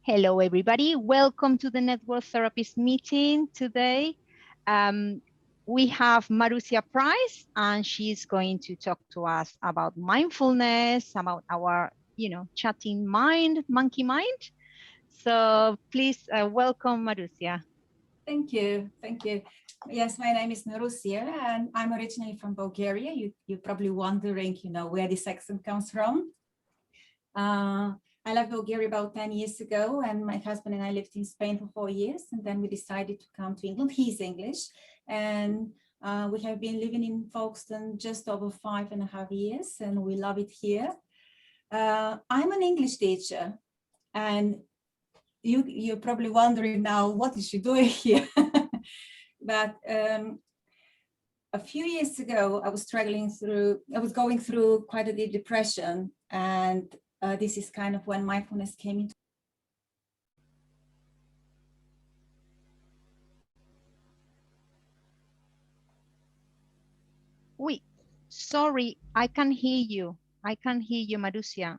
Hello, everybody. Welcome to the Network Therapist meeting today. We have Marusya Price, and she's going to talk to us about mindfulness, about our, chatting mind, monkey mind. So please welcome Marusya. Thank you. Thank you. Yes, my name is Marusya, and I'm originally from Bulgaria. You're probably wondering, where this accent comes from. I left Bulgaria about 10 years ago, and my husband and I lived in Spain for 4 years, and then we decided to come to England. He's English, and we have been living in Folkestone just over 5.5 years, and we love it here. I'm an English teacher, and you're probably wondering now, what is she doing here? But a few years ago, I was going through quite a deep depression, and this is kind of when mindfulness came into. Wait, sorry, I can't hear you. I can't hear you, Marusya.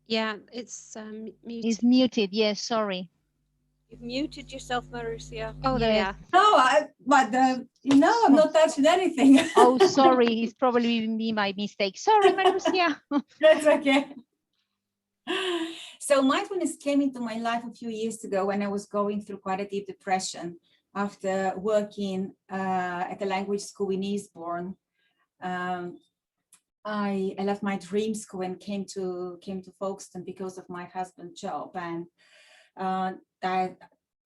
Yeah, it's muted. It's muted. Yes, sorry. You've muted yourself, Marusya. Oh, there we are. No, I'm not touching anything. Oh, sorry. It's probably me, my mistake. Sorry, Marusya. That's okay. So mindfulness came into my life a few years ago when I was going through quite a deep depression after working at a language school in Eastbourne. I left my dream school and came to Folkestone because of my husband's job, and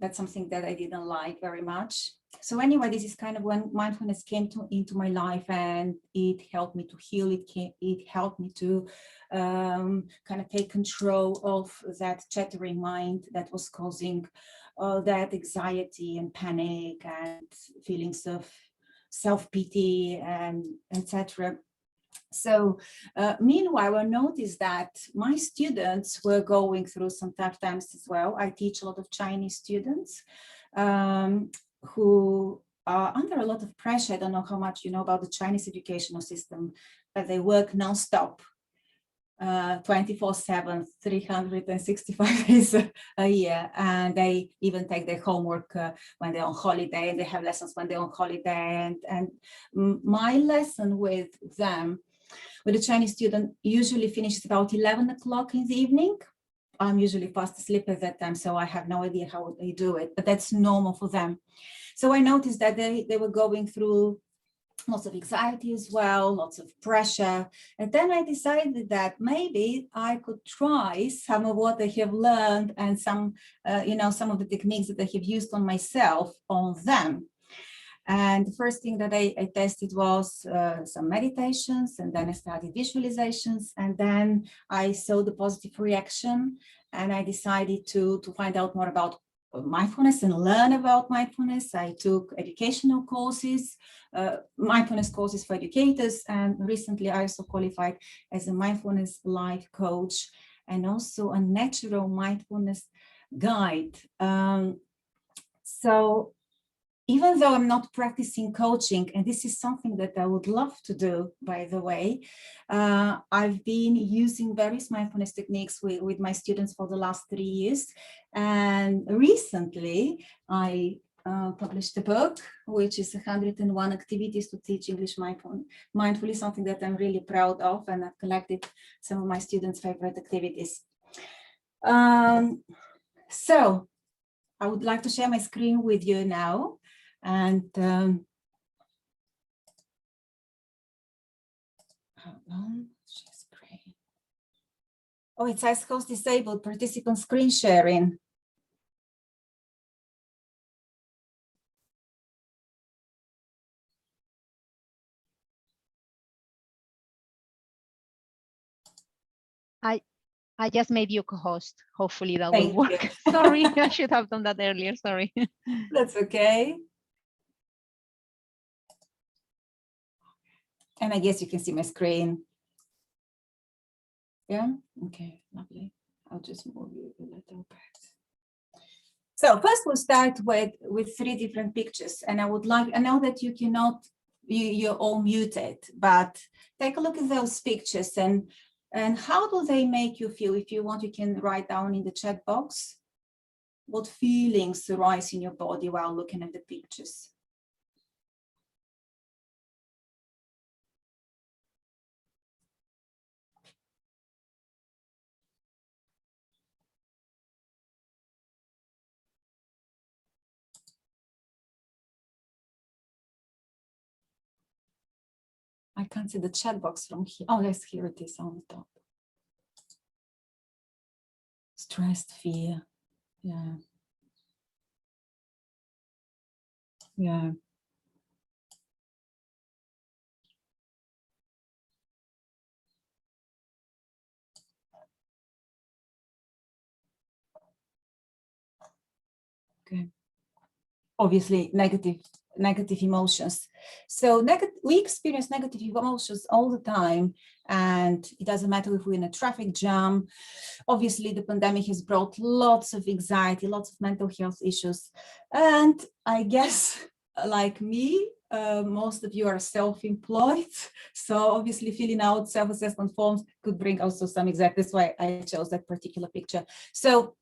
that's something that I didn't like very much. So anyway, this is kind of when mindfulness came into my life, and it helped me to heal. It helped me to kind of take control of that chattering mind that was causing that anxiety and panic and feelings of self-pity and etc. So meanwhile, I noticed that my students were going through some tough times as well. I teach a lot of Chinese students who are under a lot of pressure. I don't know how much you know about the Chinese educational system, but they work nonstop, 24/7, 365 days a year. And they even take their homework when they're on holiday, and they have lessons when they're on holiday. And my lesson with them, with a Chinese student, usually finishes about 11 o'clock in the evening. I'm usually fast asleep at that time, so I have no idea how they do it, but that's normal for them. So I noticed that they were going through lots of anxiety as well, lots of pressure. And then I decided that maybe I could try some of what I have learned and some of the techniques that I have used on myself on them. And the first thing that I tested was some meditations, and then I started visualizations, and then I saw the positive reaction, and I decided to find out more about mindfulness and learn about mindfulness. I took educational courses, mindfulness courses for educators, and recently I also qualified as a mindfulness life coach and also a natural mindfulness guide. So even though I'm not practicing coaching, and this is something that I would love to do, by the way, I've been using various mindfulness techniques with my students for the last 3 years. And recently, I published a book, which is 101 Activities to Teach English Mindfully, something that I'm really proud of, and I've collected some of my students' favorite activities. So I would like to share my screen with you now. And hold on, share screen. Oh, it says host disabled, participant screen sharing. I just made you co-host. Hopefully that will work. Sorry, I should have done that earlier. Sorry. That's okay. And I guess you can see my screen. Yeah, okay, lovely. I'll just move you a little bit. So first we'll start with 3 different pictures, and I know that you cannot, you're all muted, but take a look at those pictures and how do they make you feel? If you want, you can write down in the chat box what feelings arise in your body while looking at the pictures. I can't see the chat box from here. Oh, yes, here it is on the top. Stressed, fear. Yeah. Yeah. Okay. Obviously, negative emotions. So we experience negative emotions all the time, and it doesn't matter if we're in a traffic jam. Obviously, the pandemic has brought lots of anxiety, lots of mental health issues. And I guess, like me, most of you are self-employed. So obviously filling out self-assessment forms could bring also some anxiety. That's why I chose that particular picture. So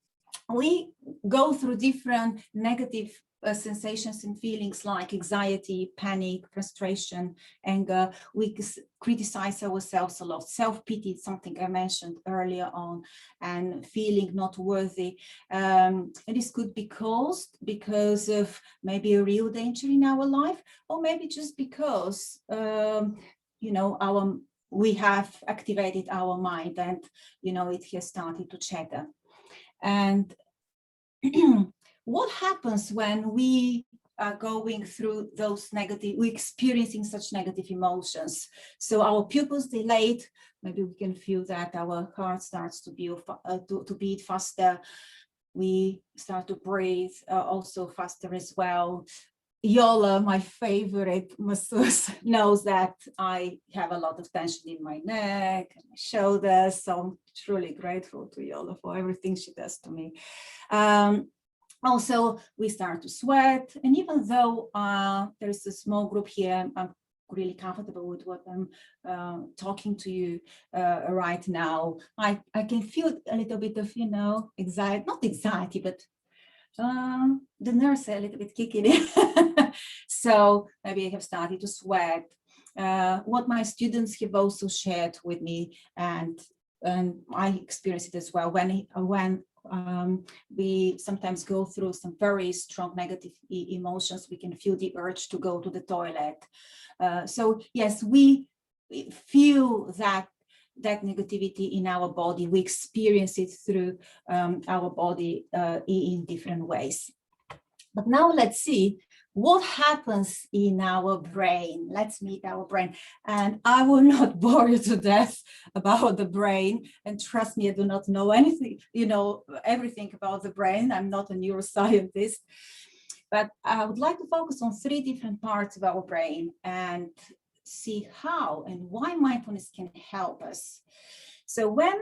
we go through different negative sensations and feelings like anxiety, panic, frustration, anger. We criticize ourselves a lot. Self-pity is something I mentioned earlier on, and feeling not worthy. And this could be caused because of maybe a real danger in our life, or maybe just because, you know, we have activated our mind and, you know, it has started to chatter. And what happens when we are going through those we're experiencing such negative emotions? So our pupils dilate, maybe we can feel that our heart starts to beat faster. We start to breathe also faster as well. Yola, my favorite masseuse, knows that I have a lot of tension in my neck and my shoulders. So I'm truly grateful to Yola for everything she does to me. Also, we start to sweat. And even though there is a small group here, I'm really comfortable with what I'm talking to you right now. I can feel a little bit of, you know, anxiety, not anxiety, but the nerves are a little bit kicking in. So maybe I have started to sweat. What my students have also shared with me, and I experience it as well, when we sometimes go through some very strong negative emotions, we can feel the urge to go to the toilet. So yes, we feel that negativity in our body. We experience it through our body in different ways. But now let's see what happens in our brain. Let's meet our brain. And I will not bore you to death about the brain. And trust me, I do not know anything, you know, everything about the brain. I'm not a neuroscientist. But I would like to focus on 3 different parts of our brain and see how and why mindfulness can help us. So when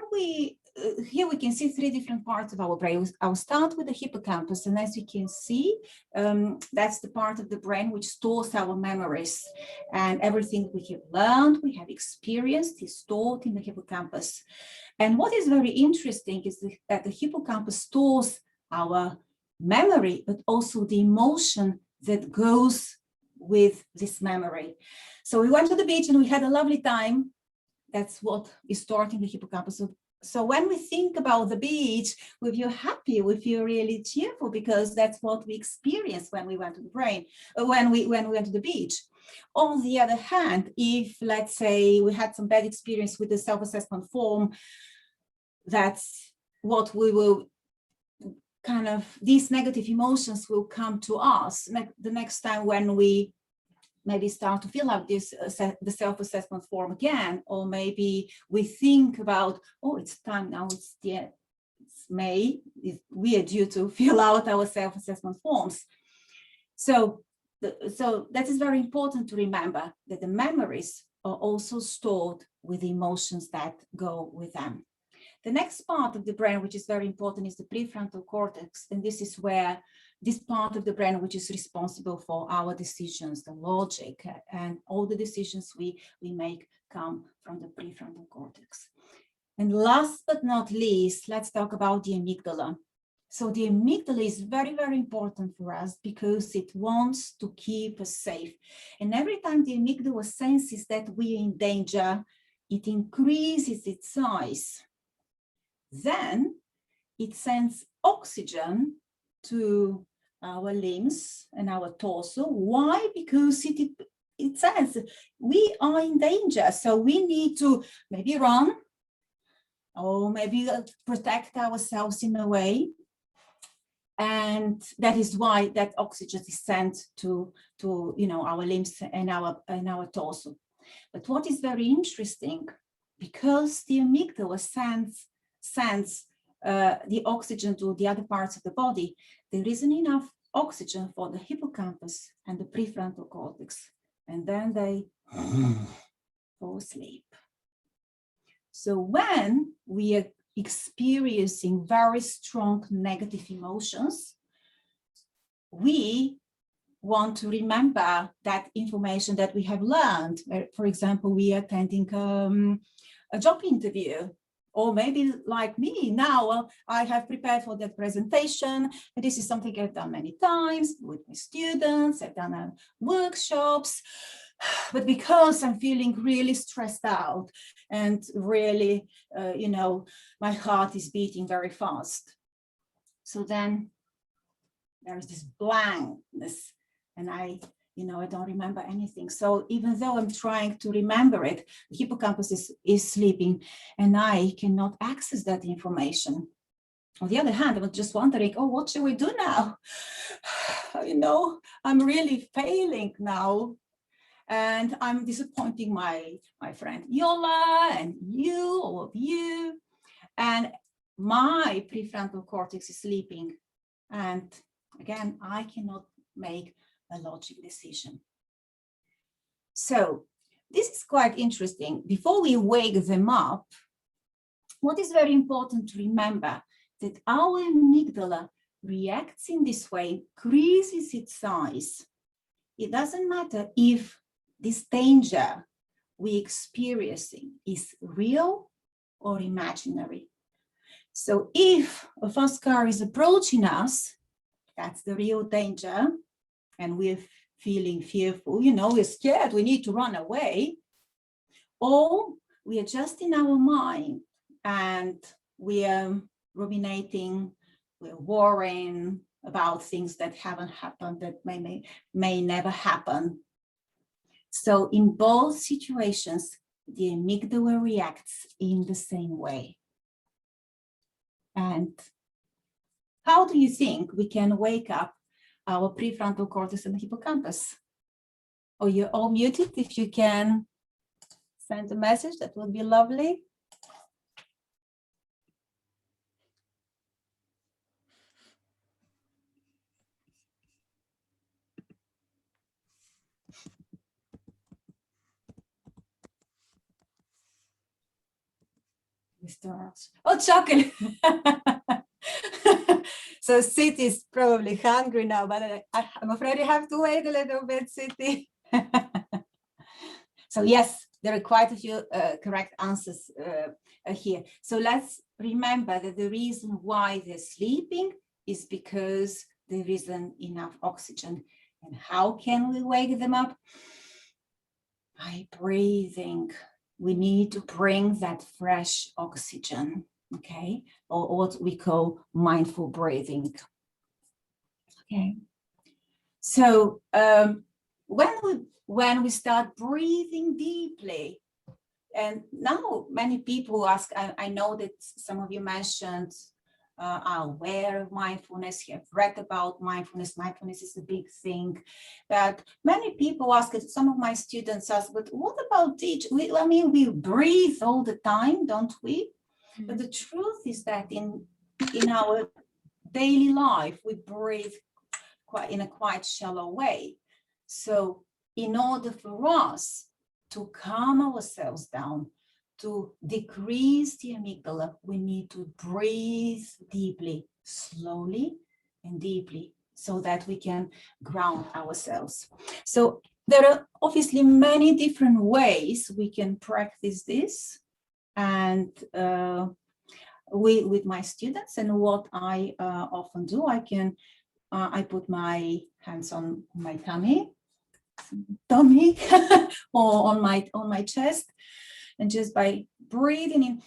here we can see 3 different parts of our brain. I'll start with the hippocampus, and as you can see, that's the part of the brain which stores our memories, and everything we have learned, we have experienced is stored in the hippocampus. And what is very interesting is that the hippocampus stores our memory, but also the emotion that goes with this memory. So we went to the beach and we had a lovely time. That's what is stored in the hippocampus. So when we think about the beach, we feel happy, we feel really cheerful, because that's what we experienced when we went to the brain, when we went to the beach. On the other hand, if let's say we had some bad experience with the self-assessment form, that's what we will kind of, these negative emotions will come to us the next time when we maybe start to fill out this the self-assessment form again, or maybe we think about, oh, it's time now, it's May, we are due to fill out our self-assessment forms. So that is very important to remember, that the memories are also stored with the emotions that go with them. The next part of the brain, which is very important, is the prefrontal cortex. And this is where this part of the brain, which is responsible for our decisions, the logic, and all the decisions we make come from the prefrontal cortex. And last but not least, let's talk about the amygdala. So the amygdala is very, very important for us because it wants to keep us safe. And every time the amygdala senses that we are in danger, it increases its size. Then it sends oxygen to our limbs and our torso. Why? Because it says we are in danger, so we need to maybe run or maybe protect ourselves in a way. And that is why that oxygen is sent to our limbs and our torso. But what is very interesting, because the amygdala sends the oxygen to the other parts of the body, there isn't enough oxygen for the hippocampus and the prefrontal cortex, and then they fall asleep. So when we are experiencing very strong negative emotions, we want to remember that information that we have learned. For example, we are attending a job interview, or maybe like me now, I have prepared for that presentation. And this is something I've done many times with my students. I've done workshops. But because I'm feeling really stressed out and really, my heart is beating very fast. So then there is this blankness, and I don't remember anything. So even though I'm trying to remember it, the hippocampus is sleeping and I cannot access that information. On the other hand, I was just wondering, what should we do now? I'm really failing now. And I'm disappointing my friend Yola and you, all of you. And my prefrontal cortex is sleeping. And again, I cannot make a logic decision. So this is quite interesting. Before we wake them up, what is very important to remember that our amygdala reacts in this way, increases its size. It doesn't matter if this danger we're experiencing is real or imaginary. So if a fast car is approaching us, that's the real danger, and we're feeling fearful, we're scared, we need to run away. Or we are just in our mind and we are ruminating, we're worrying about things that haven't happened, that may never happen. So in both situations, the amygdala reacts in the same way. And how do you think we can wake up our prefrontal cortex and hippocampus? Oh, you're all muted. If you can send a message, that would be lovely. Oh, chocolate. So City is probably hungry now, but I'm afraid I have to wait a little bit, City. So yes, there are quite a few correct answers here. So let's remember that the reason why they're sleeping is because there isn't enough oxygen. And how can we wake them up? By breathing. We need to bring that fresh oxygen, okay? Or what we call mindful breathing. Okay. So when we start breathing deeply, and now many people ask, I know that some of you mentioned are aware of mindfulness, you have read about mindfulness. Mindfulness is a big thing, but many people ask, some of my students ask, but what about teach? We breathe all the time, don't we? Mm-hmm. But the truth is that in our daily life, we breathe in a quite shallow way. So in order for us to calm ourselves down, to decrease the amygdala, we need to breathe deeply, slowly and deeply, so that we can ground ourselves. So there are obviously many different ways we can practice this. And with my students. And what I often do, I put my hands on my tummy or on my chest, and just by breathing in,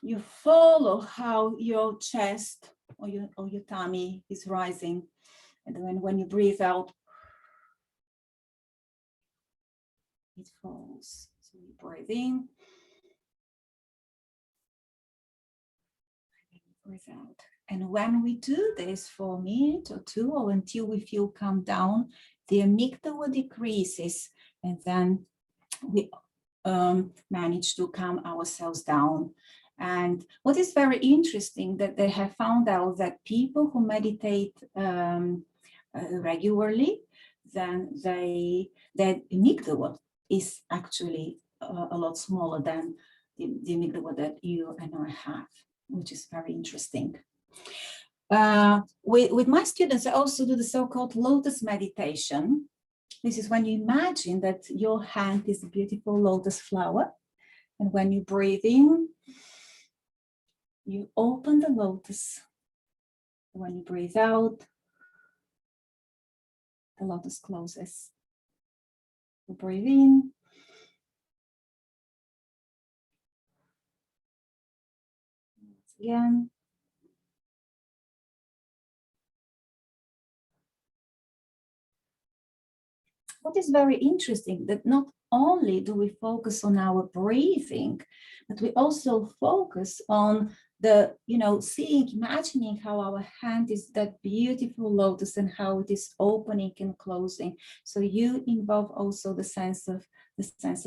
you follow how your chest or your tummy is rising, and then when you breathe out, it falls. So you breathe in, breathe out. And when we do this for a minute or two, or until we feel calm down, the amygdala decreases, and then we manage to calm ourselves down. And what is very interesting, that they have found out that people who meditate regularly, then that amygdala is actually a lot smaller than the amygdala that you and I have, which is very interesting. With my students, I also do the so-called lotus meditation. This is when you imagine that your hand is a beautiful lotus flower, and when you breathe in, you open the lotus. When you breathe out, the lotus closes. You breathe in, once again. What is very interesting, that not only do we focus on our breathing, but we also focus on the, seeing, imagining how our hand is that beautiful lotus and how it is opening and closing. So you involve also the sense of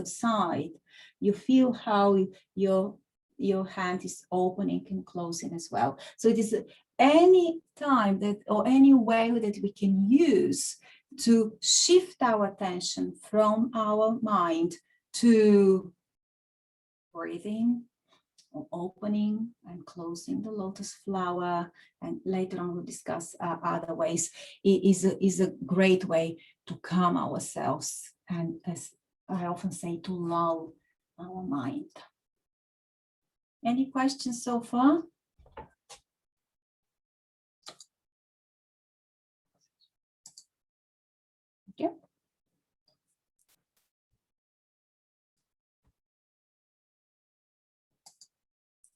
sight. You feel how your hand is opening and closing as well. So it is any time that, or any way that we can use to shift our attention from our mind to breathing, or opening and closing the lotus flower, and later on we'll discuss other ways. It is a great way to calm ourselves, and as I often say, to lull our mind. Any questions so far? Okay.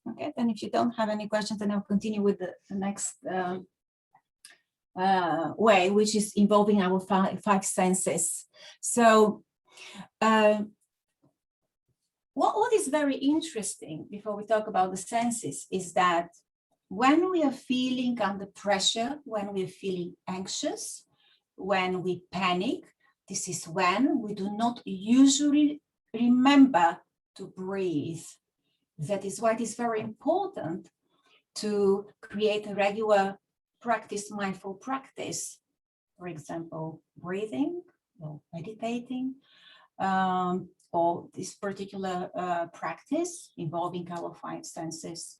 Okay, then if you don't have any questions, then I'll continue with the next way, which is involving our five senses. So what is very interesting before we talk about the senses is that when we are feeling under pressure, when we're feeling anxious, when we panic, this is when we do not usually remember to breathe. That is why it is very important to create a regular practice, mindful practice. For example, breathing or meditating, or this particular practice involving our five senses.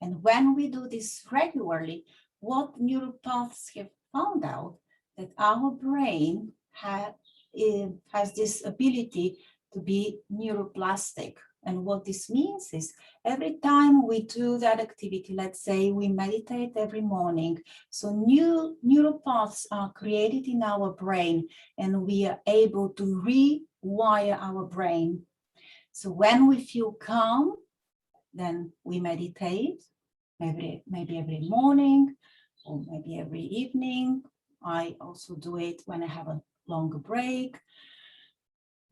And when we do this regularly, what neuropaths have found out that our brain has this ability to be neuroplastic. And what this means is every time we do that activity, let's say we meditate every morning, so new neuropaths are created in our brain, and we are able to rewire our brain. So when we feel calm, then we meditate, maybe every morning or maybe every evening. I also do it when I have a longer break.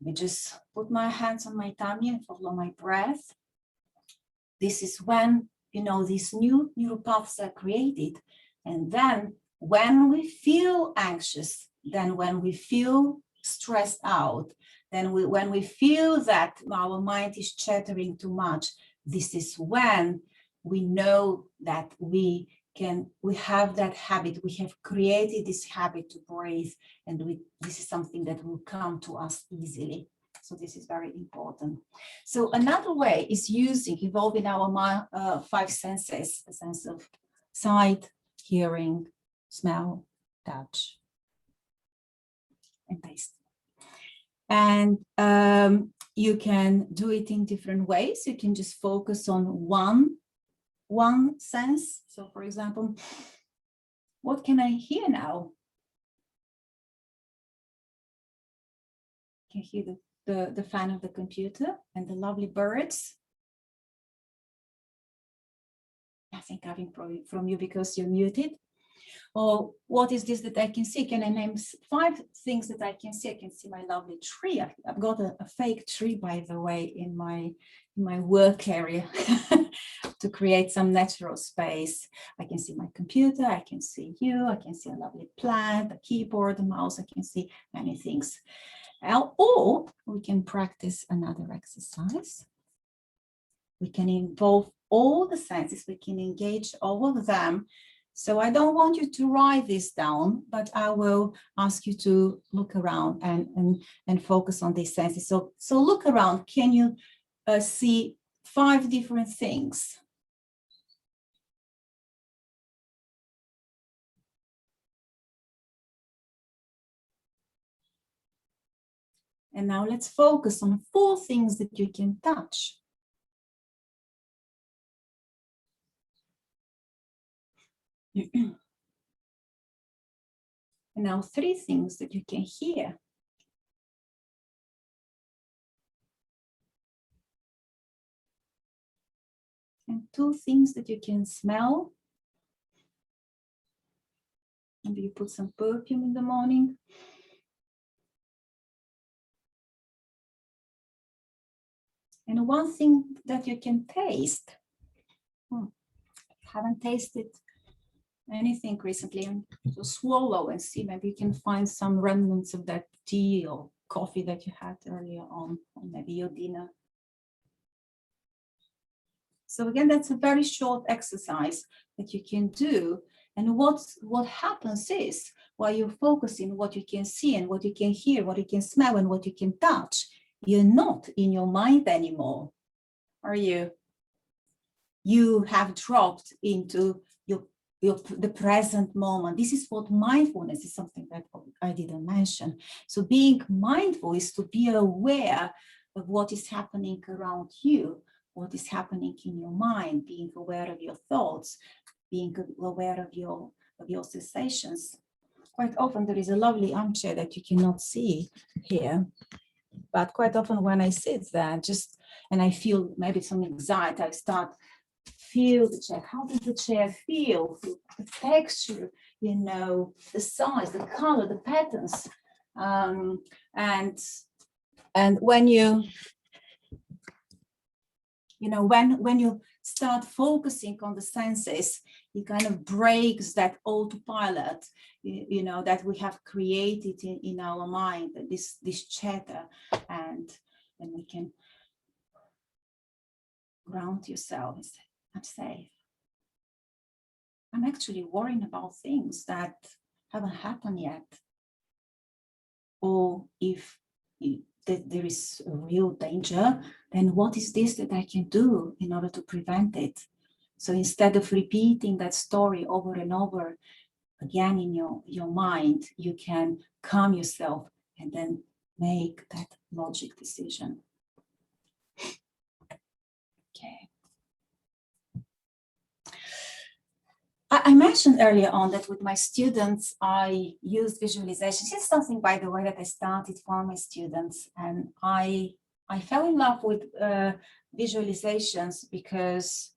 I just put my hands on my tummy and follow my breath. This is when, these new neuropaths are created. And then when we feel anxious, then when we feel stressed out, then when we feel that our mind is chattering too much, this is when we know that we have that habit, we have created this habit to breathe, and this is something that will come to us easily. So this is very important. So another way is involving our five senses, the sense of sight, hearing, smell, touch, and taste. And you can do it in different ways. You can just focus on one one sense. So for example, what can I hear now? I can hear the fan of the computer and the lovely birds. Nothing coming from you because you're muted. Or what is this that I can see? Can I name 5 things that I can see? I can see my lovely tree. I've got a fake tree, by the way, in my work area to create some natural space. I can see my computer, I can see you, I can see a lovely plant, a keyboard, a mouse, I can see many things. Or we can practice another exercise. We can involve all the senses, we can engage all of them. So I don't want you to write this down, but I will ask you to look around and focus on these senses. So look around. Can you see 5 different things? And now let's focus on 4 things that you can touch. And now 3 things that you can hear. And 2 things that you can smell. Maybe you put some perfume in the morning. And 1 thing that you can taste. Haven't tasted anything recently, and so swallow and see, maybe you can find some remnants of that tea or coffee that you had earlier on, or maybe your dinner. So again, that's a very short exercise that you can do. And what happens is, while you're focusing what you can see and what you can hear, what you can smell and what you can touch, you're not in your mind anymore, are you? You have dropped into the present moment. This is what mindfulness is, something that I didn't mention. So being mindful is to be aware of what is happening around you, what is happening in your mind, being aware of your thoughts, being aware of your sensations. Quite often there is a lovely armchair that you cannot see here, but quite often when I sit there and I feel maybe some anxiety, I start feel the chair. How does the chair feel? The texture, the size, the color, the patterns. And when when you start focusing on the senses, it kind of breaks that autopilot, that we have created in our mind, this chatter, and we can ground yourself and say, I'm safe. I'm actually worrying about things that haven't happened yet. Or if there is a real danger, then what is this that I can do in order to prevent it? So instead of repeating that story over and over again in your mind, you can calm yourself and then make that logic decision. Okay. I mentioned earlier on that with my students, I used visualization. It's something, by the way, that I started for my students. And I fell in love with visualizations because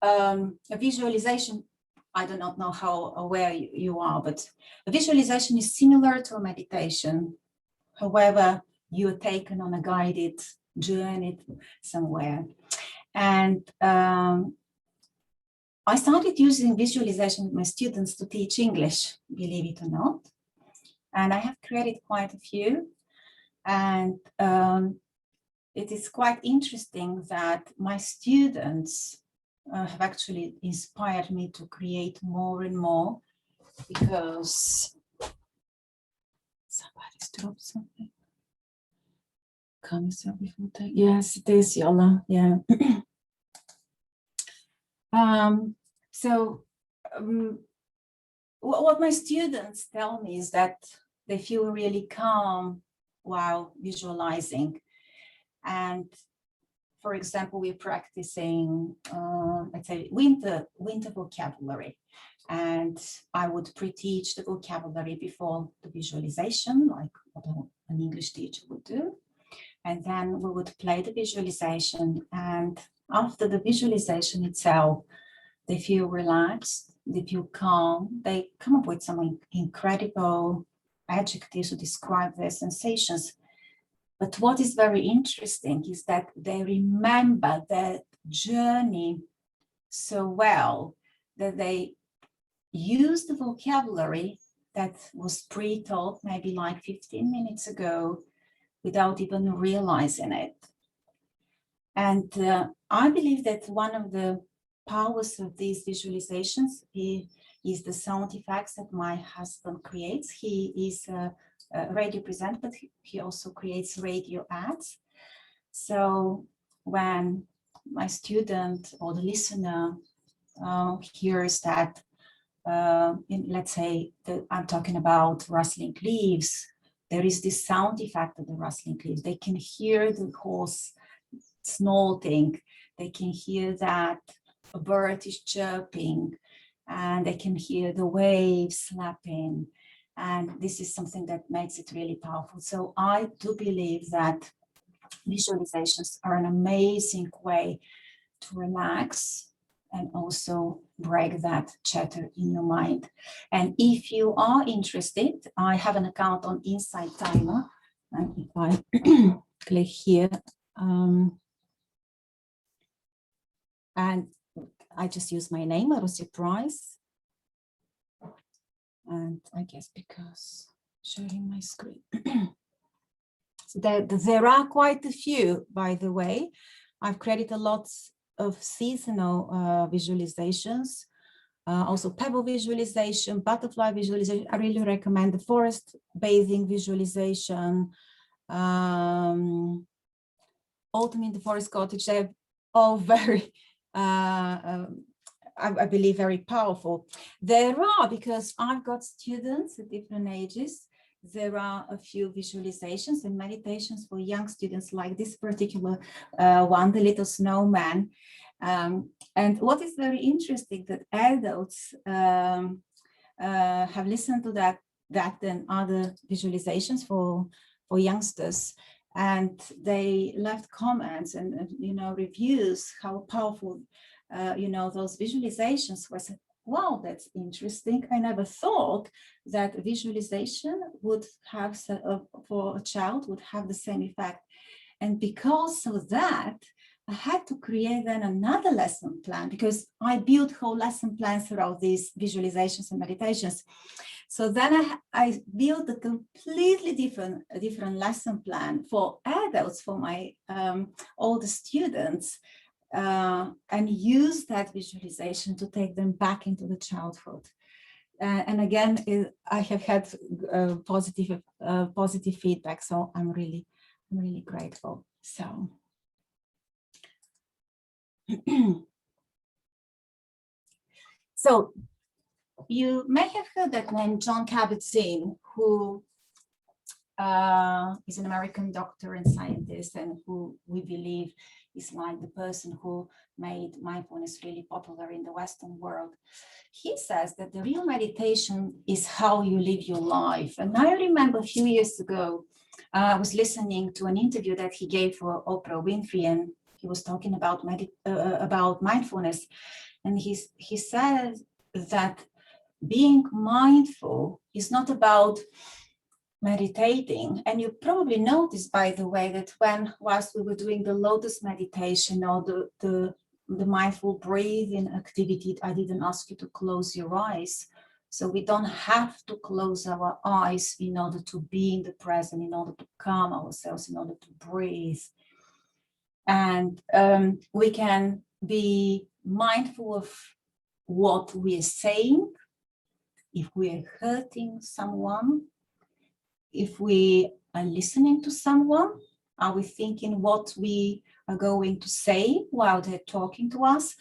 a visualization, I do not know how aware you are, but a visualization is similar to a meditation. However, you're taken on a guided journey somewhere. And I started using visualization with my students to teach English, believe it or not. And I have created quite a few. And it is quite interesting that my students have actually inspired me to create more and more, because somebody's dropped something. Calm yourself before that. Yes, it is, Yola. Yeah. What my students tell me is that they feel really calm while visualizing. And for example, we're practicing, let's say, winter vocabulary. And I would pre-teach the vocabulary before the visualization, like what an English teacher would do. And then we would play the visualization. And after the visualization itself, they feel relaxed, they feel calm, they come up with some incredible adjectives to describe their sensations. But what is very interesting is that they remember that journey so well that they use the vocabulary that was pre-taught maybe like 15 minutes ago without even realizing it. And I believe that one of the powers of these visualizations is the sound effects that my husband creates. He is a radio presenter, but he also creates radio ads. So when my student or the listener hears that, let's say that I'm talking about rustling leaves, there is this sound effect of the rustling leaves. They can hear the horse snorting, they can hear that a bird is chirping, and they can hear the waves slapping. And this is something that makes it really powerful. So I do believe that visualizations are an amazing way to relax and also break that chatter in your mind. And if you are interested, I have an account on Inside Timer. And if I click here, and I just use my name, Marusya Price. And I guess because sharing my screen. So there are quite a few, by the way. I've created a lot of seasonal visualizations, also pebble visualization, butterfly visualization. I really recommend the forest bathing visualization, autumn in the forest cottage. They're all very, I believe, very powerful. There are, because I've got students at different ages, there are a few visualizations and meditations for young students, like this particular one, the little snowman. And what is very interesting, that adults have listened to that and other visualizations for youngsters, and they left comments and reviews how powerful those visualizations were. Wow, that's interesting. I never thought that visualization would have, for a child, would have the same effect. And because of that, I had to create then another lesson plan, because I built whole lesson plans around these visualizations and meditations. So then I built a completely different lesson plan for adults, for my older students, and use that visualization to take them back into the childhood. And again, I have had positive feedback, so I'm really grateful. So, so you may have heard that name, John Kabat-Zinn, who is an American doctor and scientist, and who we believe is like the person who made mindfulness really popular in the Western world. He says that the real meditation is how you live your life. And I remember a few years ago, I was listening to an interview that he gave for Oprah Winfrey, and he was talking about mindfulness. And he said that being mindful is not about meditating. And you probably noticed, by the way, that whilst we were doing the lotus meditation or the mindful breathing activity, I didn't ask you to close your eyes. So we don't have to close our eyes in order to be in the present, in order to calm ourselves, in order to breathe. And we can be mindful of what we are saying. If we are hurting someone, if we are listening to someone, are we thinking what we are going to say while they're talking to us,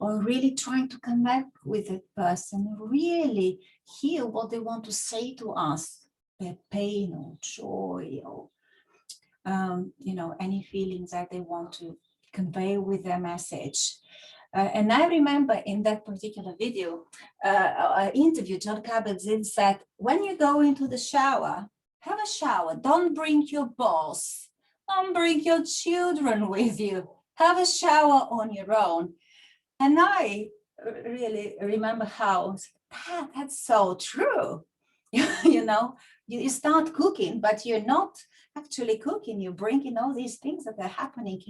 or really trying to connect with that person, really hear what they want to say to us, their pain or joy, or any feelings that they want to convey with their message. And I remember in that particular video, interview, John Kabat-Zinn said, when you go into the shower, have a shower. Don't bring your boss. Don't bring your children with you. Have a shower on your own. And I really remember how, that's so true. You know, you start cooking, but you're not actually cooking. You're bringing all these things that are happening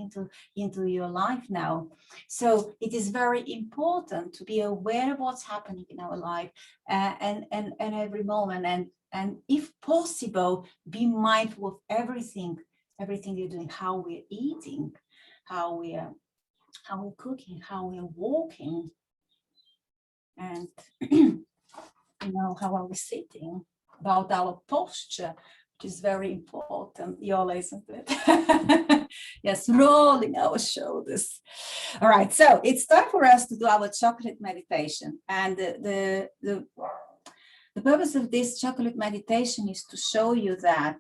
into your life now. So it is very important to be aware of what's happening in our life and every moment. And if possible, be mindful of everything you're doing, how we're eating, how we're cooking, how we're walking, and you know, how are we sitting, about our posture, which is very important, Yola, isn't it? Yes, rolling our shoulders. All right, so it's time for us to do our chocolate meditation. And the purpose of this chocolate meditation is to show you that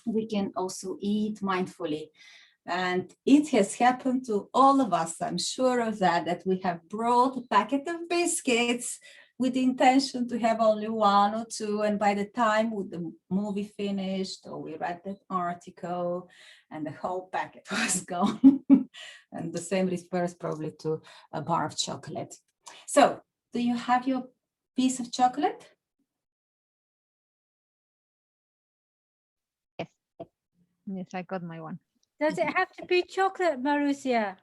we can also eat mindfully. And it has happened to all of us, I'm sure of that we have brought a packet of biscuits with the intention to have only one or two. And by the time with the movie finished, or we read that article and the whole packet was gone. And the same refers probably to a bar of chocolate. So do you have your piece of chocolate? Yes, I got my one. Does it have to be chocolate, Marusya?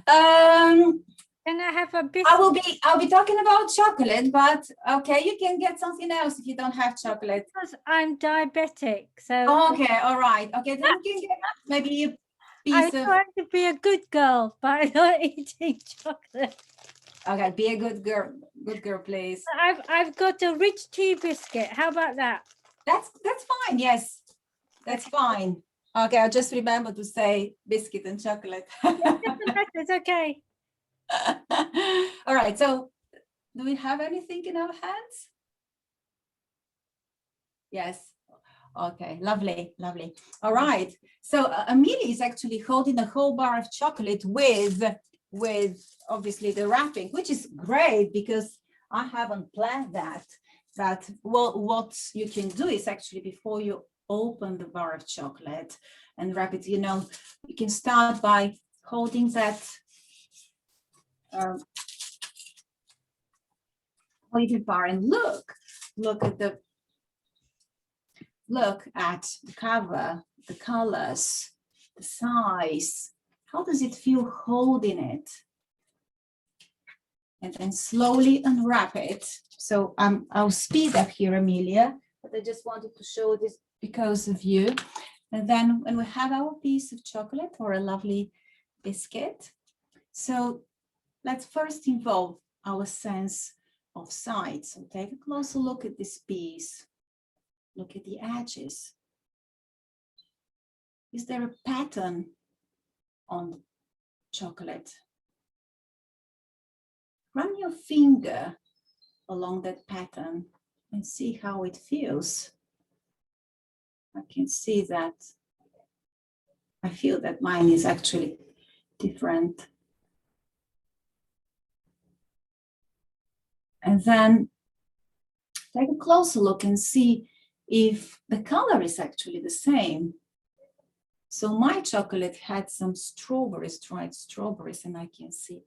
Can I have a biscuit? I'll be talking about chocolate, but okay, you can get something else if you don't have chocolate. Because I'm diabetic, so Okay, all right. Okay, then you can get maybe a I'm piece of. trying to be a good girl by not eating chocolate. Okay, be a good girl, please. I've got a rich tea biscuit. How about that? That's fine. Yes, that's fine. Okay, I'll just remember to say biscuit and chocolate. It's okay. All right, so do we have anything in our hands? Yes. Okay, lovely. All right, so Amelia is actually holding a whole bar of chocolate with obviously the wrapping, which is great because I haven't planned that. But what you can do is actually, before you open the bar of chocolate and wrap it, you know, you can start by holding that bar and look at the cover, the colors, the size. How does it feel holding it? And then slowly unwrap it. So I'll speed up here, Amelia, but I just wanted to show this because of you. And then when we have our piece of chocolate or a lovely biscuit, so let's first involve our sense of sight. So take a closer look at this piece. Look at the edges. Is there a pattern on the chocolate? Run your finger along that pattern and see how it feels. I can see that. I feel that mine is actually different. And then take a closer look and see if the color is actually the same. So my chocolate had some strawberries, dried strawberries, and I can see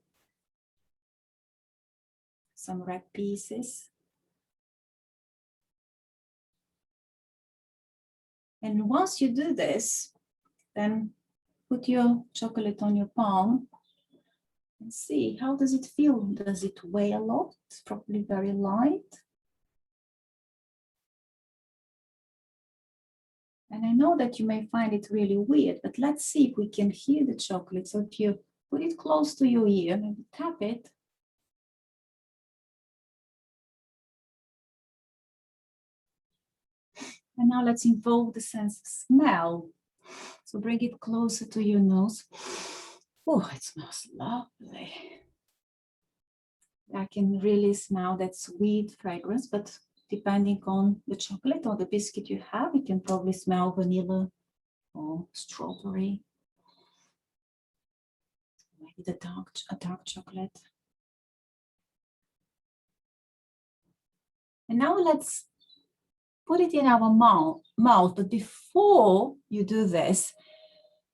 some red pieces. And once you do this, then put your chocolate on your palm and see, how does it feel? Does it weigh a lot? It's probably very light. And I know that you may find it really weird, but let's see if we can hear the chocolate. So if you put it close to your ear, maybe tap it. And now let's involve the sense of smell. So bring it closer to your nose. Oh, it smells lovely. I can really smell that sweet fragrance, but depending on the chocolate or the biscuit you have, you can probably smell vanilla or strawberry. eat a dark chocolate. And now let's put it in our mouth. But before you do this,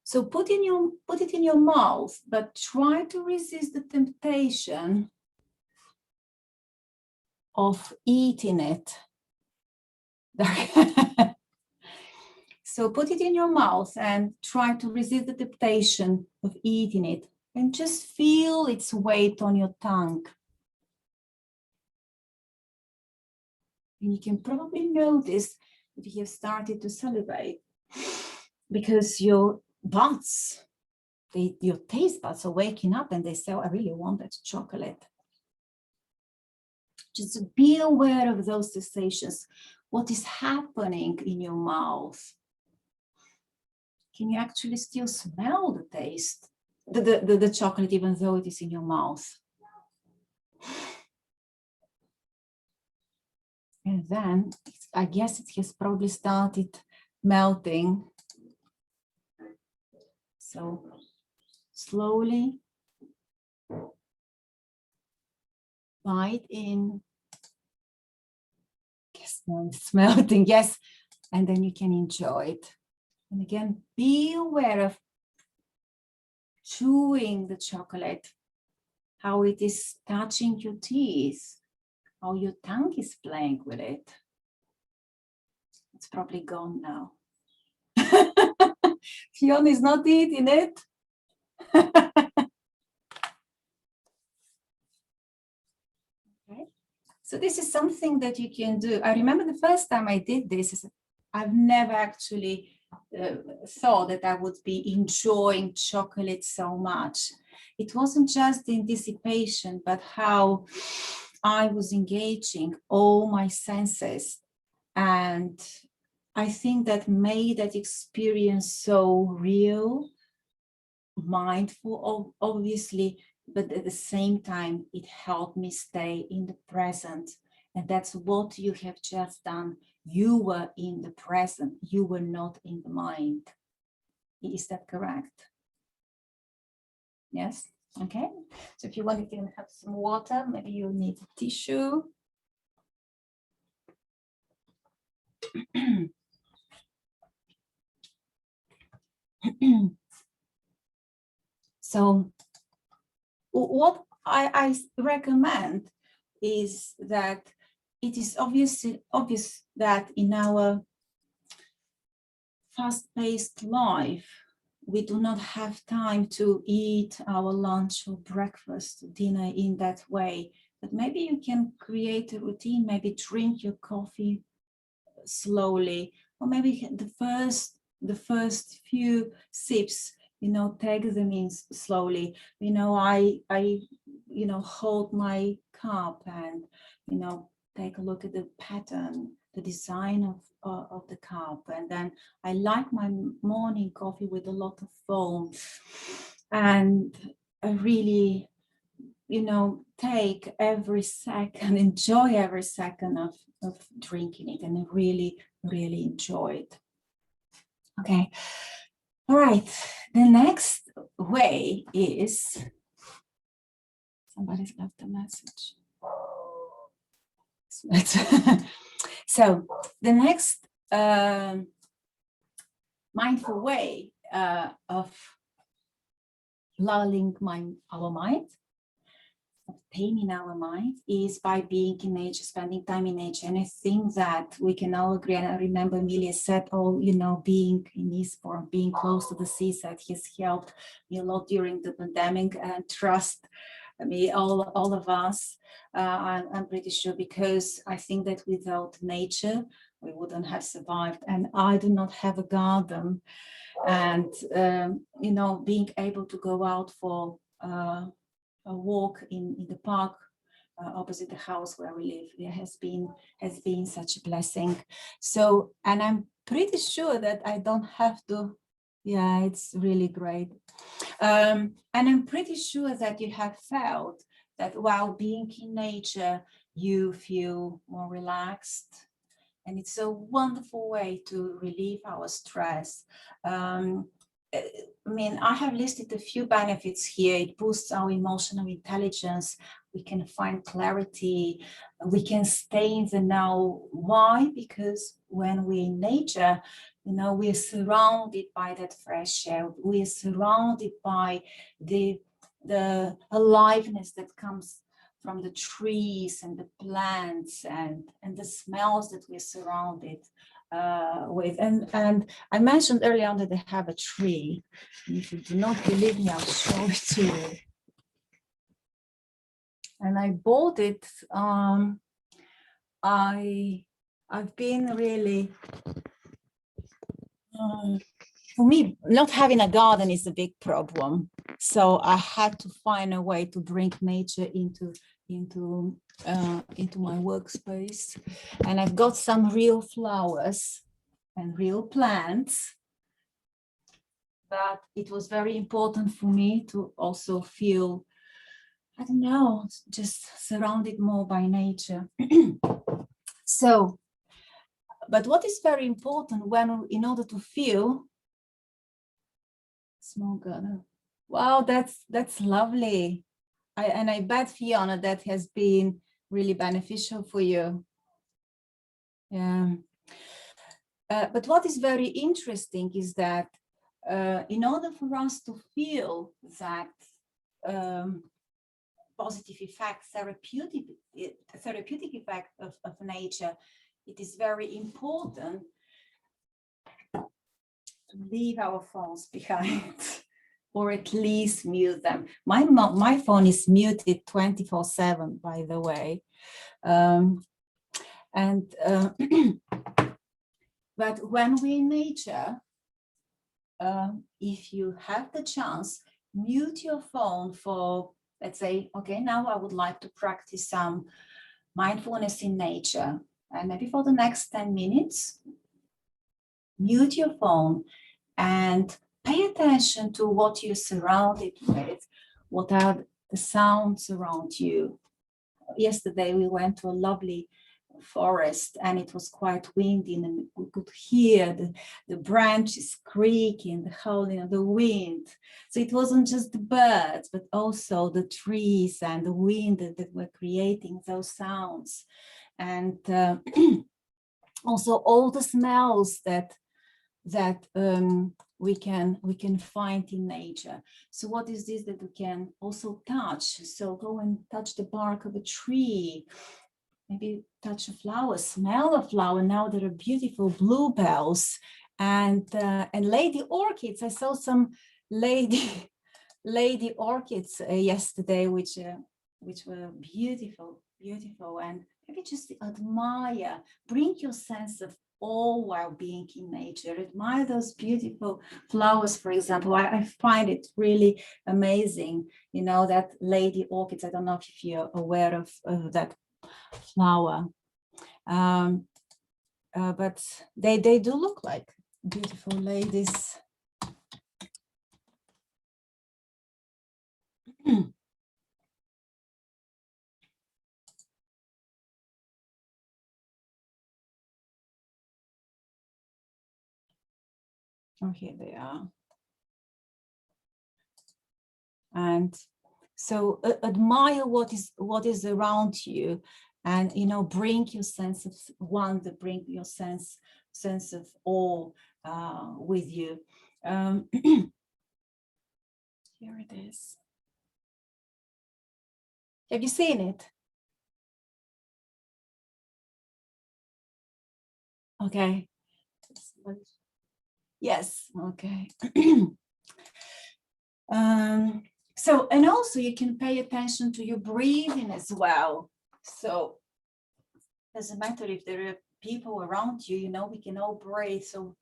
so put it in your mouth, but try to resist the temptation of eating it. So put it in your mouth and try to resist the temptation of eating it, and just feel its weight on your tongue. And you can probably notice that you have started to salivate because your buds, your taste buds are waking up and they say, oh, I really want that chocolate. Just be aware of those sensations. What is happening in your mouth? Can you actually still smell the taste, the chocolate, even though it is in your mouth? And then I guess it has probably started melting. So slowly bite in. Yes, no, it's melting, yes. And then you can enjoy it. And again, be aware of chewing the chocolate, how it is touching your teeth, how your tongue is playing with it. It's probably gone now. Fiona is not eating it. Okay. So this is something that you can do. I remember the first time I did this, I've never actually thought that I would be enjoying chocolate so much. It wasn't just the anticipation, but how I was engaging all my senses. And I think that made that experience so real, mindful, obviously, but at the same time, it helped me stay in the present. And that's what you have just done. You were in the present. You were not in the mind. Is that correct? Yes? Okay. So if you want, you can have some water. Maybe you need a tissue. So what I recommend is that it is obvious that in our fast-paced life, we do not have time to eat our lunch or breakfast, dinner in that way. But maybe you can create a routine, maybe drink your coffee slowly, or maybe the first few sips, take them in slowly. I hold my cup and, take a look at the pattern, the design of the cup. And then I like my morning coffee with a lot of foam. And I really, take every second, enjoy every second of drinking it, and I really, really enjoy it. Okay. All right. The next way is, somebody's left a message. So the next mindful way of lulling our mind, of taming our mind, is by being in nature, spending time in nature. And I think that we can all agree, and I remember Emilia said, being in Eastbourne, being close to the seaside has helped me a lot during the pandemic, and trust me, all of us, I'm pretty sure, because I think that without nature, we wouldn't have survived. And I do not have a garden, and, being able to go out for a walk in the park opposite the house where we live, there has been such a blessing. So, and I'm pretty sure that I don't have to, yeah, it's really great. And I'm pretty sure that you have felt that while being in nature, you feel more relaxed. And it's a wonderful way to relieve our stress. I mean, I have listed a few benefits here. It boosts our emotional intelligence. We can find clarity. We can stay in the now. Why? Because when we're in nature, you know, we're surrounded by that fresh air. We're surrounded by the aliveness that comes from the trees and the plants and the smells that we're surrounded with. And I mentioned earlier on that they have a tree. If you do not believe me, I'll show it to you. And I bought it. I've been really, for me, not having a garden is a big problem. So I had to find a way to bring nature into my workspace. And I've got some real flowers and real plants. But it was very important for me to also feel, I don't know, just surrounded more by nature. So, but what is very important in order to feel, small garden. Wow, that's lovely. And I bet, Fiona, that has been really beneficial for you. Yeah. But what is very interesting is that in order for us to feel that positive effect, therapeutic effect of nature, it is very important to leave our phones behind or at least mute them. My phone is muted 24/7, by the way. But when we're in nature, if you have the chance, mute your phone for, let's say, okay, now I would like to practice some mindfulness in nature. And maybe for the next 10 minutes, mute your phone and pay attention to what you're surrounded with. What are the sounds around you? Yesterday, we went to a lovely forest and it was quite windy and we could hear the branches creaking, the howling of the wind. So it wasn't just the birds, but also the trees and the wind that were creating those sounds. And also all the smells that we can find in nature. So what is this that we can also touch? So go and touch the bark of a tree, maybe touch a flower, smell a flower. Now there are beautiful bluebells and lady orchids. I saw some lady orchids yesterday, which were beautiful, and maybe just admire, bring your sense of awe while being in nature. Admire those beautiful flowers, for example. I find it really amazing, you know, that lady orchids. I don't know if you're aware of that flower, but they do look like beautiful ladies. Oh, here they are. And so admire what is around you, and bring your sense of wonder, bring your sense of awe with you. Here it is. Have you seen it? Okay. Yes. Okay. So, and also you can pay attention to your breathing as well. So doesn't matter if there are people around you, we can all breathe. So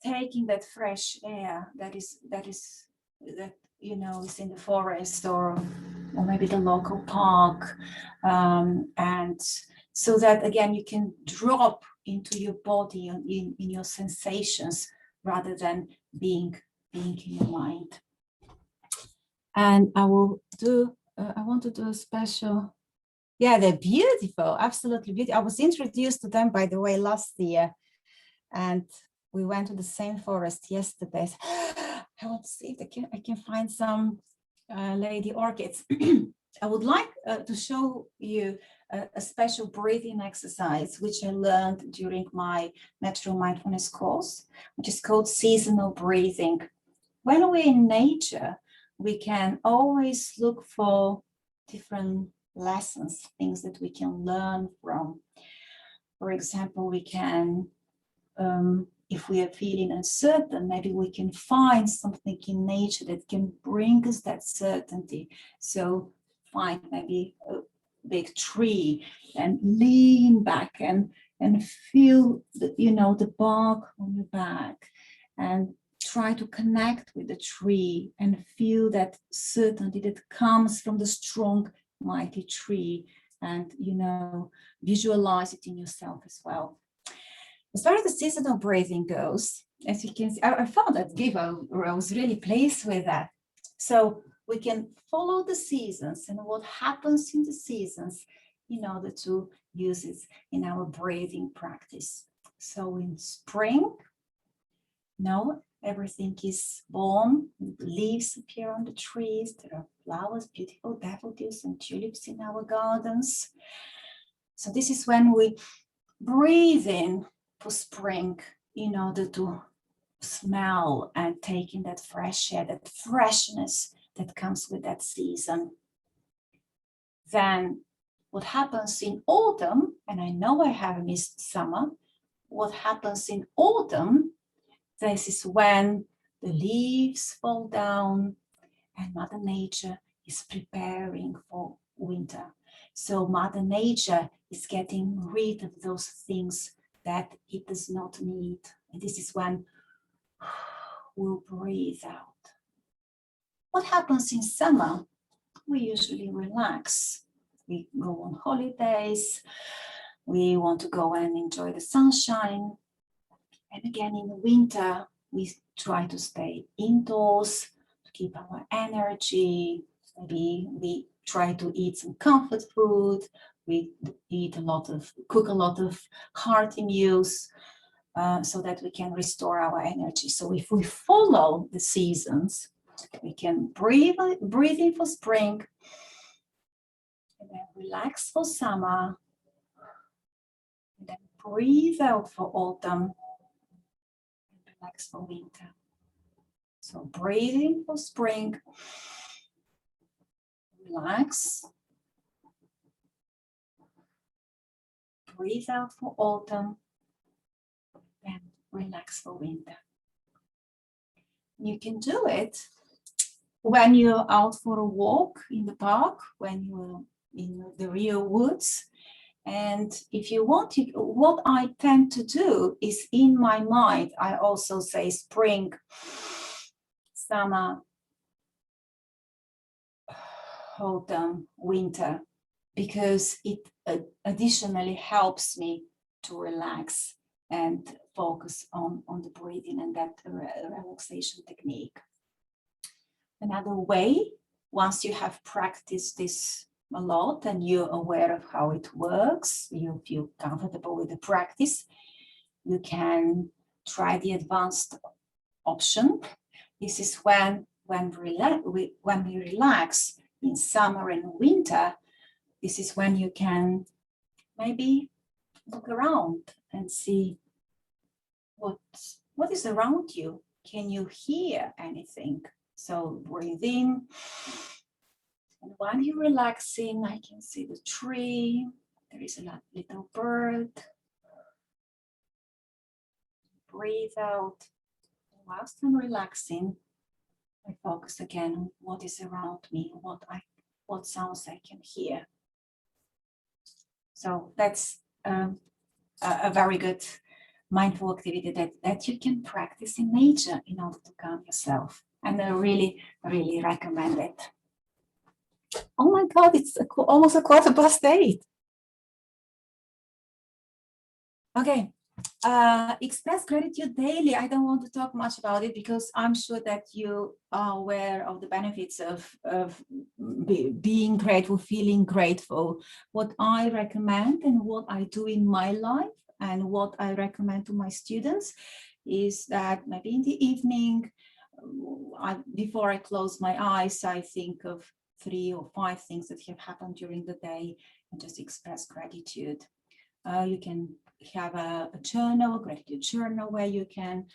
taking that fresh air that is is in the forest or maybe the local park, and so that again you can drop into your body and in your sensations rather than being in your mind. And I want to do a special. Yeah, they're beautiful, absolutely beautiful. I was introduced to them, by the way, last year, and we went to the same forest yesterday. want to see if I can find some lady orchids. I would like to show you a special breathing exercise, which I learned during my natural mindfulness course, which is called seasonal breathing. When we're in nature, we can always look for different lessons, things that we can learn from. For example, we can, if we are feeling uncertain, maybe we can find something in nature that can bring us that certainty. So find maybe a big tree and lean back and feel the, the bark on your back, and try to connect with the tree and feel that certainty that comes from the strong, mighty tree, and visualize it in yourself as well. As far as the seasonal breathing goes, as you can see, I found that Viva was really pleased with that. So we can follow the seasons and what happens in the seasons in order to use it in our breathing practice. So in spring, everything is born, leaves appear on the trees, there are flowers, beautiful daffodils and tulips in our gardens. So this is when we breathe in for spring in order to smell and take in that fresh air, that freshness that comes with that season. Then what happens in autumn, and I know I have missed summer, what happens in autumn, this is when the leaves fall down and Mother Nature is preparing for winter. So Mother Nature is getting rid of those things that it does not need. And this is when we'll breathe out. What happens in summer? We usually relax. We go on holidays. We want to go and enjoy the sunshine. And again, in the winter, we try to stay indoors to keep our energy. Maybe we try to eat some comfort food. We cook a lot of hearty meals so that we can restore our energy. So if we follow the seasons, we can breathe in for spring, and then relax for summer, and then breathe out for autumn, and relax for winter. So breathe in for spring, relax, breathe out for autumn, then relax for winter. You can do it when you're out for a walk in the park, when you're in the real woods. And if you want to, what I tend to do is in my mind, I also say spring, summer, autumn, winter, because it additionally helps me to relax and focus on the breathing and that relaxation technique. Another way, once you have practiced this a lot and you're aware of how it works, you feel comfortable with the practice, you can try the advanced option. This is when we relax in summer and winter. This is when you can maybe look around and see what is around you. Can you hear anything? So breathe in. And while you're relaxing, I can see the tree. There is a little bird. Breathe out. And whilst I'm relaxing, I focus again on what is around me, what sounds I can hear. So that's a very good mindful activity that you can practice in nature in order to calm yourself. And I really, really recommend it. Oh my God, it's almost 8:15. Okay, express gratitude daily. I don't want to talk much about it because I'm sure that you are aware of the benefits of being grateful, feeling grateful. What I recommend and what I do in my life and what I recommend to my students is that maybe in the evening, before I close my eyes, I think of 3 or 5 things that have happened during the day and just express gratitude. You can have a journal, a gratitude journal, where you can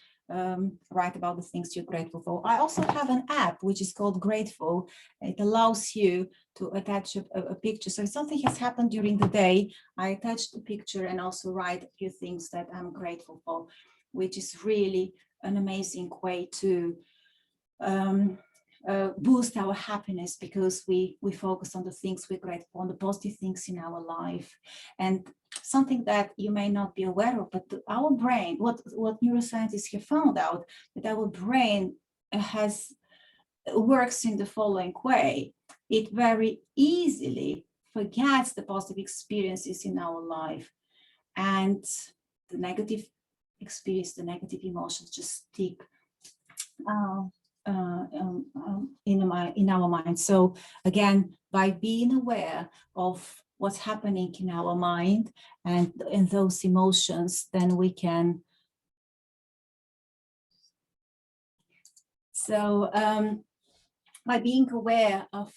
write about the things you're grateful for. I also have an app which is called Grateful. It allows you to attach a picture. So if something has happened during the day, I attach the picture and also write a few things that I'm grateful for, which is really an amazing way to boost our happiness, because we focus on the things we're grateful, on the positive things in our life. And something that you may not be aware of, but our brain, what neuroscientists have found out, that our brain works in the following way. It very easily forgets the positive experiences in our life, and the negative experience, the negative emotions just stick in our mind. So again, by being aware of what's happening in our mind and those emotions, then we can. So by being aware of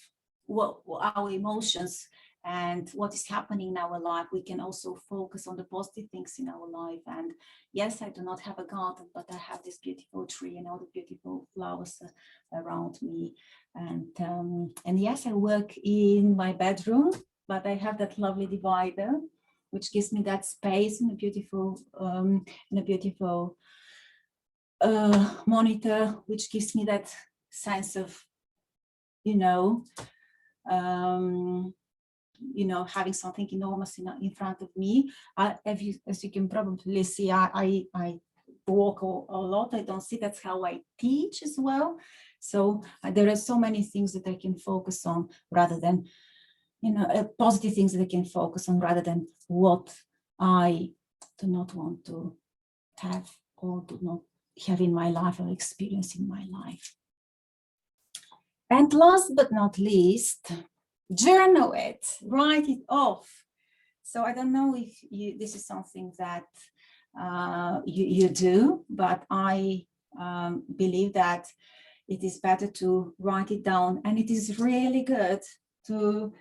what our emotions and what is happening in our life, we can also focus on the positive things in our life. And yes, I do not have a garden, but I have this beautiful tree and all the beautiful flowers around me. And yes, I work in my bedroom, but I have that lovely divider, which gives me that space and a beautiful monitor, which gives me that sense of, having something enormous in front of me. As you can probably see, I walk a lot. I don't see. That's how I teach as well. So there are so many things that I can focus on, rather than, positive things that I can focus on, rather than what I do not want to have or do not have in my life or experience in my life. And last but not least, journal it, write it off. So I don't know if this is something that you do, but I believe that it is better to write it down, and it is really good to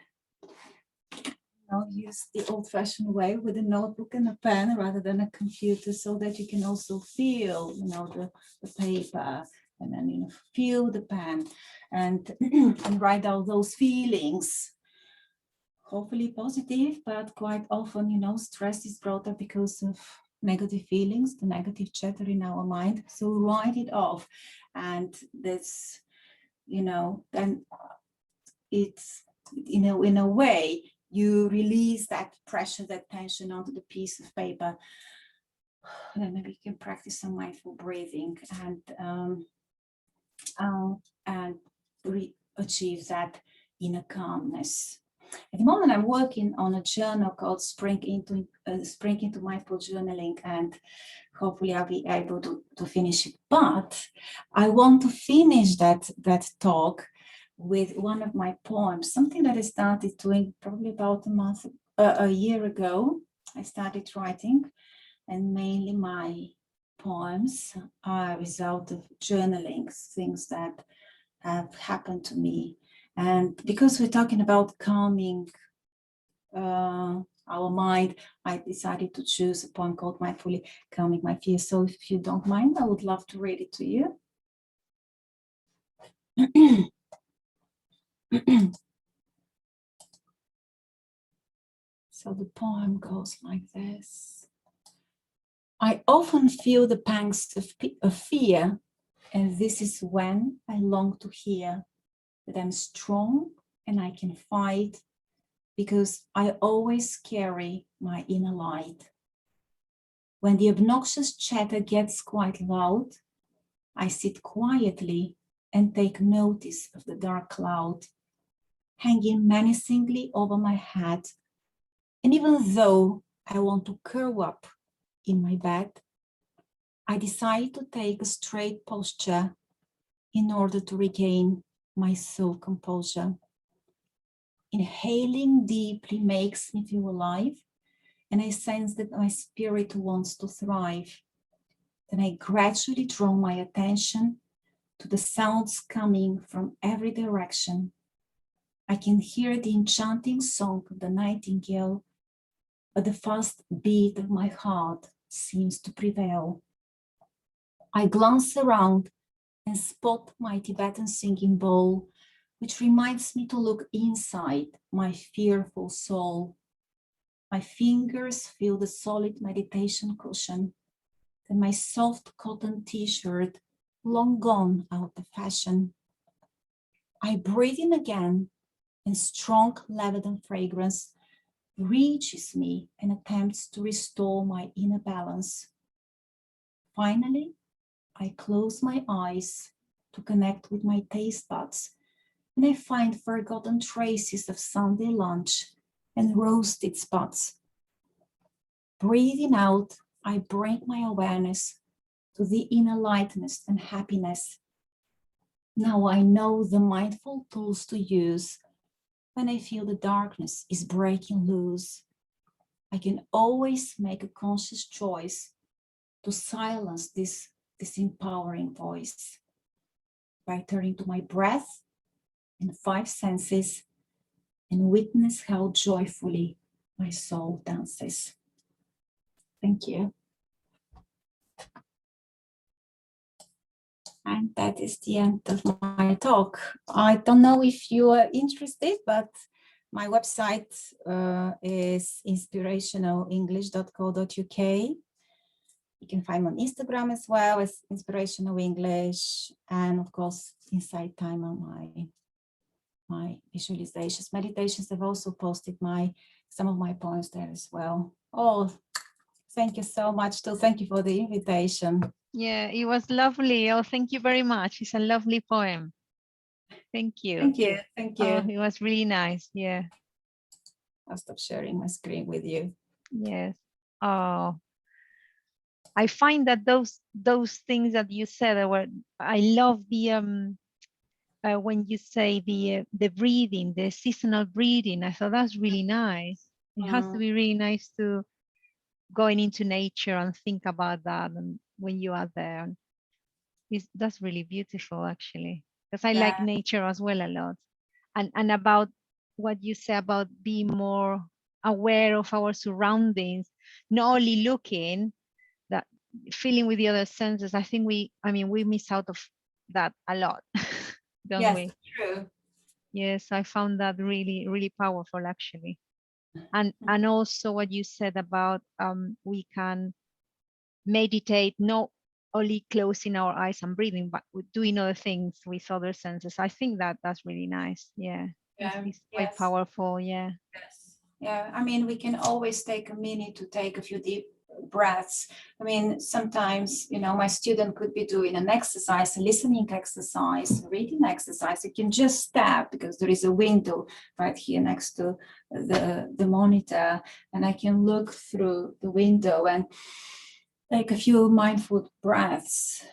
use the old-fashioned way with a notebook and a pen rather than a computer, so that you can also feel, the paper, and then feel the pen, and and write out those feelings. Hopefully positive, but quite often, stress is brought up because of negative feelings, the negative chatter in our mind. So write it off, and that's, then it's, in a way, you release that pressure, that tension onto the piece of paper. And maybe you can practice some mindful breathing and achieve that inner calmness. At the moment, I'm working on a journal called Spring into Mindful Journaling, and hopefully I'll be able to finish it. But I want to finish that talk with one of my poems, something that I started doing probably about a year ago. I started writing, and mainly my poems are a result of journaling, things that have happened to me. And because we're talking about calming our mind, I decided to choose a poem called Mindfully Calming My Fears. So if you don't mind, I would love to read it to you. So the poem goes like this. I often feel the pangs of fear, and this is when I long to hear that I'm strong and I can fight, because I always carry my inner light. When the obnoxious chatter gets quite loud, I sit quietly and take notice of the dark cloud hanging menacingly over my head. And even though I want to curl up in my bed, I decide to take a straight posture in order to regain my soul composure. Inhaling deeply makes me feel alive, and I sense that my spirit wants to thrive. Then I gradually draw my attention to the sounds coming from every direction. I can hear the enchanting song of the nightingale, but the fast beat of my heart seems to prevail. I glance around and spot my Tibetan singing bowl, which reminds me to look inside my fearful soul. My fingers feel the solid meditation cushion, and my soft cotton t-shirt, long gone out of fashion. I breathe in again, and strong lavender fragrance reaches me and attempts to restore my inner balance. Finally, I close my eyes to connect with my taste buds, and I find forgotten traces of Sunday lunch and roasted spots. Breathing out, I bring my awareness to the inner lightness and happiness. Now I know the mindful tools to use when I feel the darkness is breaking loose. I can always make a conscious choice to silence this empowering voice by turning to my breath and 5 senses and witness how joyfully my soul dances. Thank you. And that is the end of my talk. I don't know if you are interested, but my website is inspirationalenglish.co.uk. You can find me on Instagram as well as Inspirational English, and of course, inside Tame on my visualizations, meditations. I've also posted some of my poems there as well. Oh, thank you so much, too. Thank you for the invitation. Yeah, it was lovely. Oh, thank you very much. It's a lovely poem. Thank you. Thank you. Thank you. Oh, it was really nice. Yeah. I'll stop sharing my screen with you. Yes. Oh, I find that those things that you said I love the when you say the breathing, the seasonal breathing. I thought that's really nice. It has to be really nice to going into nature and think about that, and when you are there, that's really beautiful actually, because I like nature as well a lot. And about what you say about being more aware of our surroundings, not only looking, that feeling with the other senses. I think we miss out of that a lot. Don't we? Yes, true. Yes, I found that really, really powerful actually. And also what you said about we can meditate not only closing our eyes and breathing, but doing other things with other senses. I think that's really nice. Yeah, it's quite powerful. Yeah. Yes. Yeah, I mean, we can always take a minute to take a few deep breaths. I mean, sometimes, my student could be doing an exercise, a listening exercise, a reading exercise. You can just step because there is a window right here next to the monitor, and I can look through the window and take a few mindful breaths,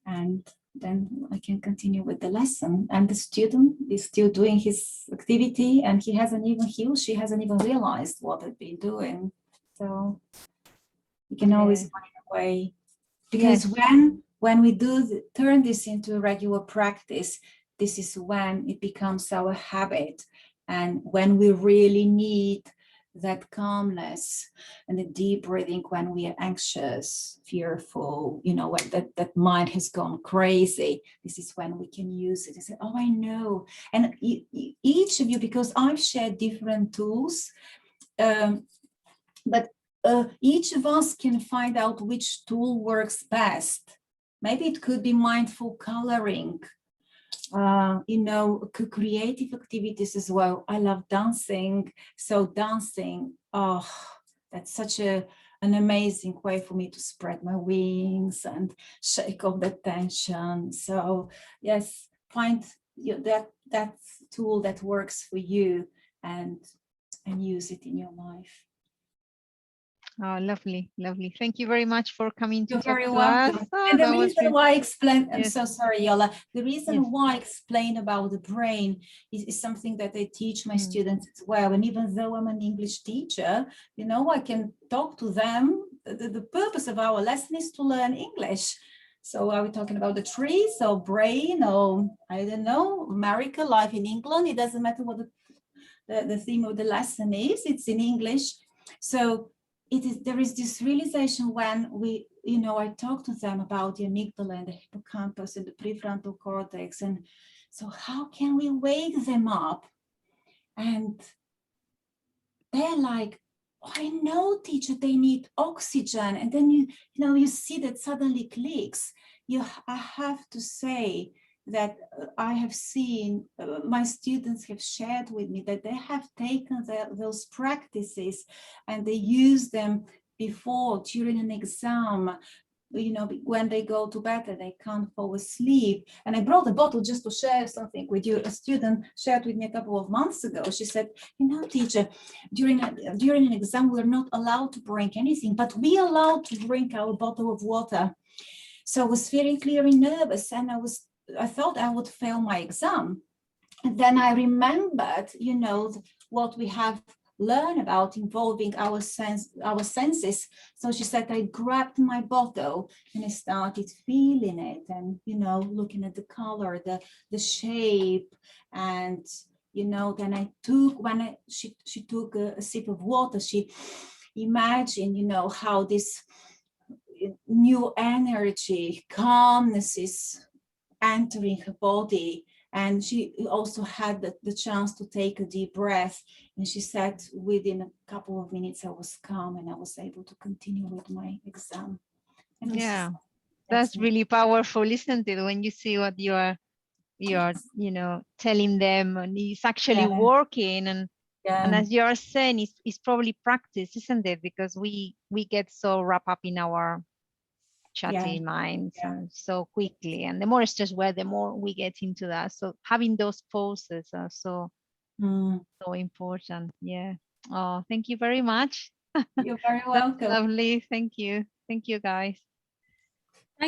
and then I can continue with the lesson. And the student is still doing his activity, and he or she hasn't even realized what they've been doing. So you can always find a way, because when we turn this into a regular practice, this is when it becomes our habit, and when we really need that calmness and the deep breathing when we are anxious, fearful, when that mind has gone crazy. This is when we can use it and say, oh, I know. And each of you, because I've shared different tools, but each of us can find out which tool works best. Maybe it could be mindful coloring, creative activities as well. I love dancing. So dancing, that's such an amazing way for me to spread my wings and shake off the tension. So yes, find that tool that works for you and use it in your life. Oh, lovely, lovely. Thank you very much for coming to You're talk very to welcome. us. Oh, And the that was reason why I explain, I'm Yes. so sorry, Yola. The reason Yes. why I explain about the brain is something that I teach my students as well. And even though I'm an English teacher, I can talk to them. The purpose of our lesson is to learn English. So are we talking about the trees or brain or I don't know, America, life in England? It doesn't matter what the theme of the lesson is, it's in English. So there is this realization when I talk to them about the amygdala and the hippocampus and the prefrontal cortex. And so how can we wake them up? And they're like, I know, teacher, they need oxygen. And then you see that suddenly clicks. I have to say that I have seen my students have shared with me that they have taken those practices and they use them before during an exam, when they go to bed and they can't fall asleep. And I brought a bottle just to share something with you. A student shared with me a couple of months ago. She said, teacher, during an exam, we're not allowed to drink anything, but we allowed to drink our bottle of water. So I was feeling very nervous and I thought I would fail my exam. And then I remembered, what we have learned about involving our senses. So she said, I grabbed my bottle and I started feeling it and, looking at the color, the shape. And, then I took, she took a sip of water, she imagined, how this new energy, calmness is entering her body. And she also had the chance to take a deep breath. And she said within a couple of minutes, I was calm and I was able to continue with my exam. And yeah, that's really powerful, isn't it? When you see what you're telling them and it's actually working. And as you're saying, it's probably practice, isn't it? Because we get so wrapped up in our chatty minds and so quickly, and the more stress we're, the more we get into that. So having those pauses are so important. Yeah. Oh, thank you very much. You're very welcome. Lovely. Thank you, guys.